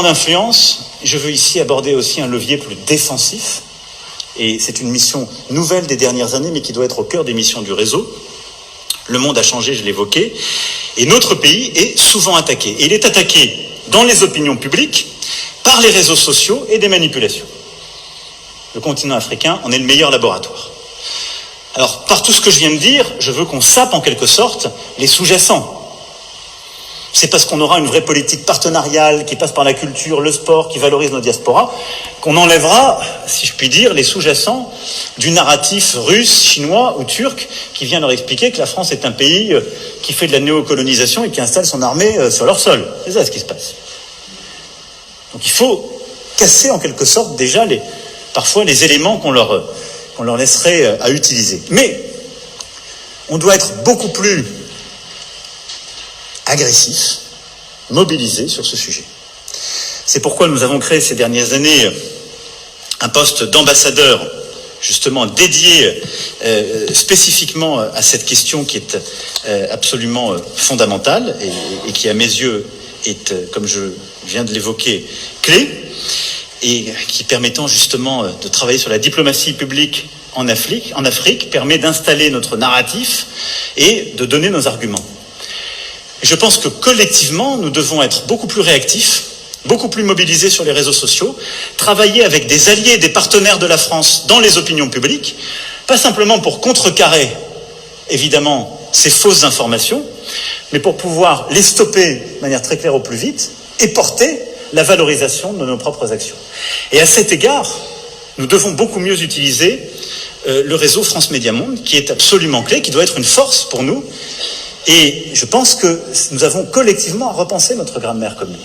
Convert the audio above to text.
d'influence, je veux ici aborder aussi un levier plus défensif, et c'est une mission nouvelle des dernières années, mais qui doit être au cœur des missions du réseau. Le monde a changé, je l'évoquais, et notre pays est souvent attaqué. Et il est attaqué dans les opinions publiques, par les réseaux sociaux et des manipulations. Le continent africain en est le meilleur laboratoire. Alors, par tout ce que je viens de dire, je veux qu'on sape en quelque sorte les sous-jacents. C'est parce qu'on aura une vraie politique partenariale qui passe par la culture, le sport, qui valorise nos diasporas, qu'on enlèvera, si je puis dire, les sous-jacents du narratif russe, chinois ou turc qui vient leur expliquer que la France est un pays qui fait de la néocolonisation et qui installe son armée sur leur sol. C'est ça ce qui se passe. Donc il faut casser en quelque sorte déjà parfois les éléments qu'on leur laisserait à utiliser. Mais on doit être beaucoup plus agressif, mobilisé sur ce sujet. C'est pourquoi nous avons créé ces dernières années un poste d'ambassadeur justement dédié spécifiquement à cette question qui est absolument fondamentale et qui à mes yeux est, comme je viens de l'évoquer, clé et qui permettant justement de travailler sur la diplomatie publique en Afrique permet d'installer notre narratif et de donner nos arguments. Je pense que collectivement, nous devons être beaucoup plus réactifs, beaucoup plus mobilisés sur les réseaux sociaux, travailler avec des alliés, des partenaires de la France dans les opinions publiques, pas simplement pour contrecarrer, évidemment, ces fausses informations, mais pour pouvoir les stopper de manière très claire au plus vite et porter la valorisation de nos propres actions. Et à cet égard, nous devons beaucoup mieux utiliser le réseau France Média Monde, qui est absolument clé, qui doit être une force pour nous. Et je pense que nous avons collectivement à repenser notre grammaire commune.